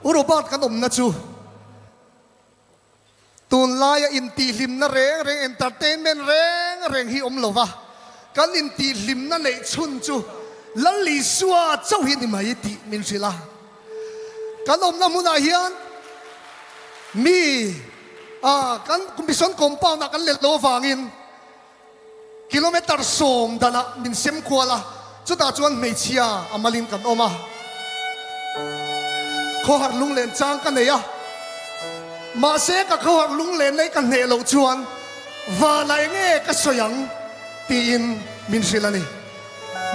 urubat kan na chu tun laya in ti lim na reng entertainment reng hi lova kan in ti lim na nei chun chu lali suwa chau hi ni mai ti min sila kan na muna hian mi kan kumbison compound na kan lelo wangin kilometer som dana min sem kuala chu ta chuan mei chia amalin kan oma kho har lung len chang kan neya ma se ka kho har lung len nei kan ne lo chuan wa lai nge ka soyang tin min silani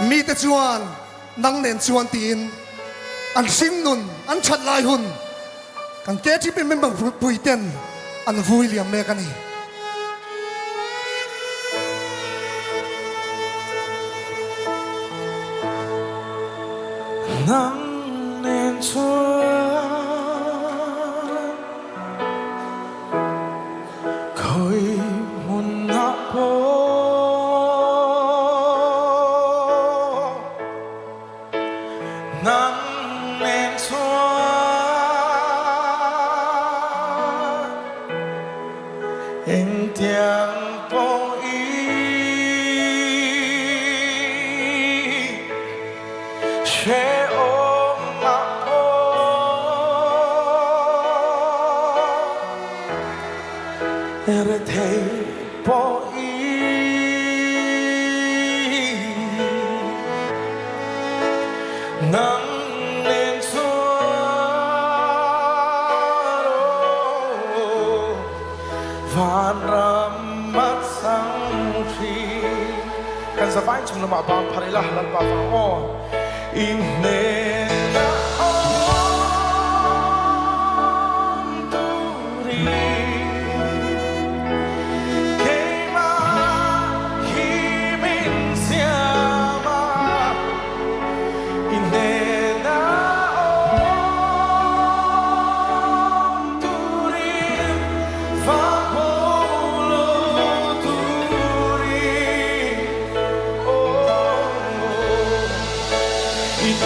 mi te chuan nang nen chuan tin an sim nun an chat lai hun kan ke chi pe member puiten an vui liam me kan ni nang nen chuan khoi mun na po nang nen chuan em tiếng po y sẽ ôm mà po er thầy po y nắng lên xuân và ram mắt sáng khi kan sa vai chung lama bang pharila halal ba fa o in ne na on turin keima hi min siama in ne na on turin va polo turin oh in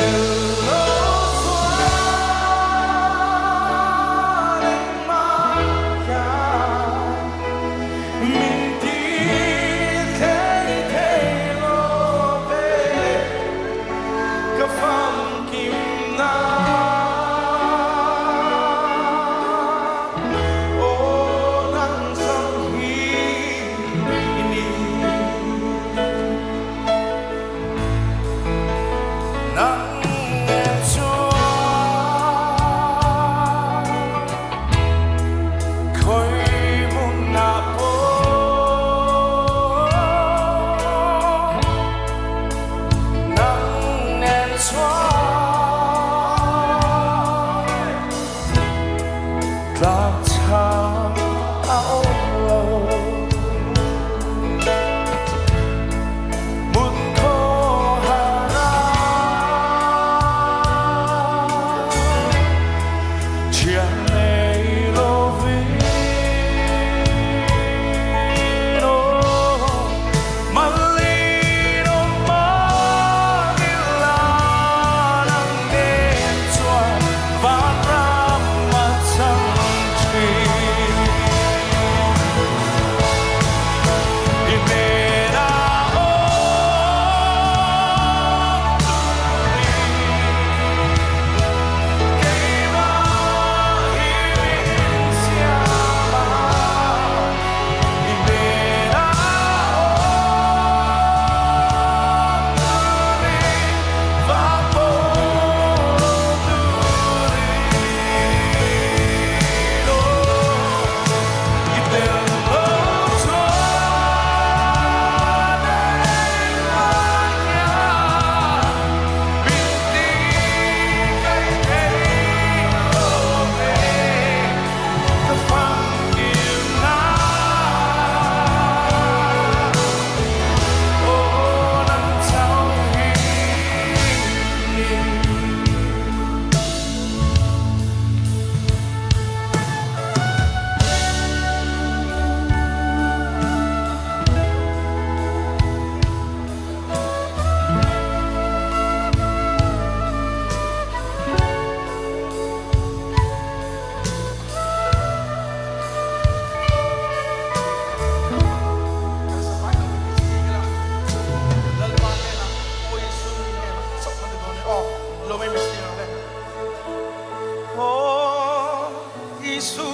su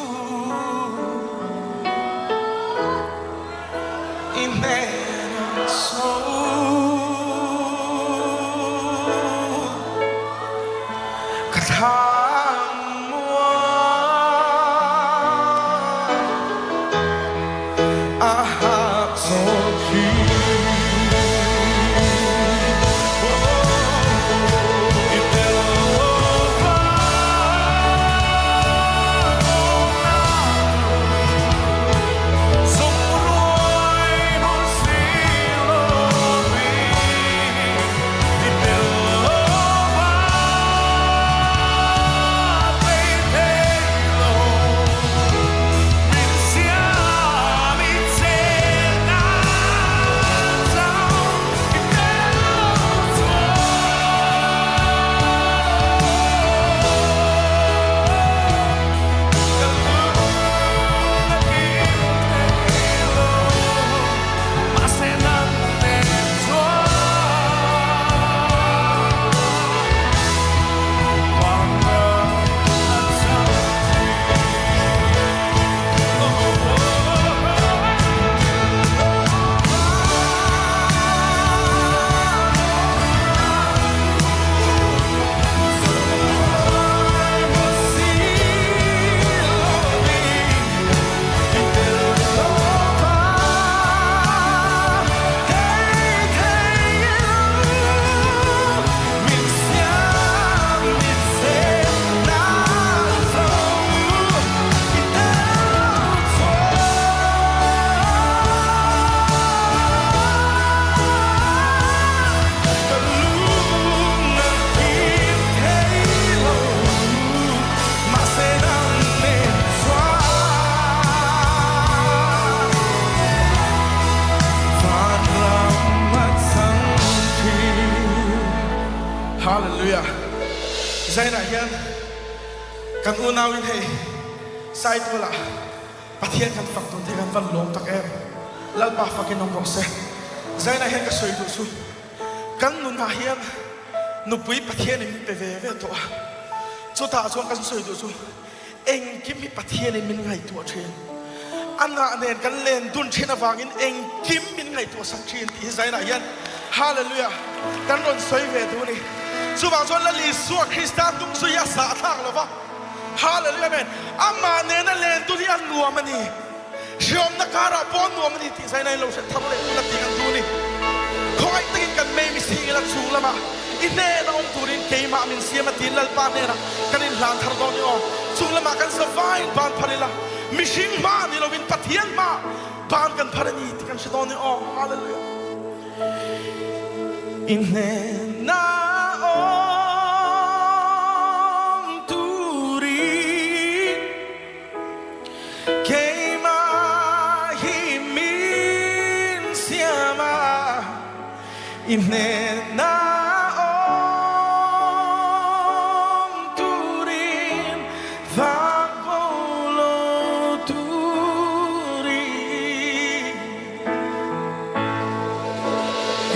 in ngen soกระทำมัวอาหารโซชีHallelujah. Zaina hian kan unawin hei sai tola pathian kan faktun the kan van lom tak em lalpa fakin ong rose Zaina hian ka soi du su kan nun ha hian nupui pathian min pe ve to chuta chuan kan soi du su eng kim mi pathian min ngai tu thin anna nen kan len dun thina wangin eng kim min ngai tu sak thin ti Zaina hian Hallelujah. Kan ron soi ve du ni chu bang chuan la li suwa Krista tung su ya sa thang lova Hallelujah amen amma ne na len tu hi an nuam ani shom na kara pon nuam ani ti sai nai lo se thab le la ti kan tu ni khoi tin kan me mi si la chu lama in ne na om turin ke ma min siam tin lal pa ne na kan in lan thar do ni om chu lama kan sa vai ban pharila mi sing ma ni lo win pathian ma ban kan pharani ti kan se do ni om Hallelujah in ne na Inne na om turin vagolo turin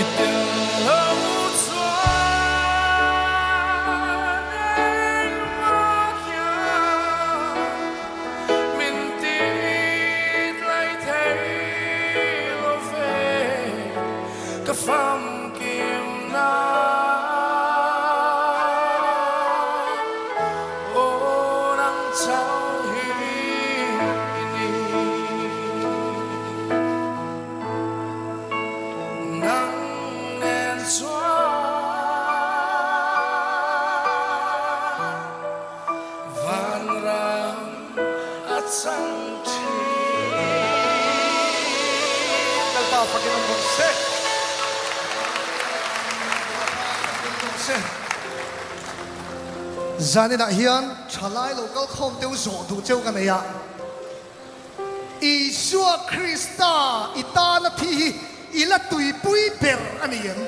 itelo chuan makya mintit lai thei lo ve ka fam Zanina hian thalai local khom teu zo du cheu kan ya Isua Krista itana thi ila tui pui per anian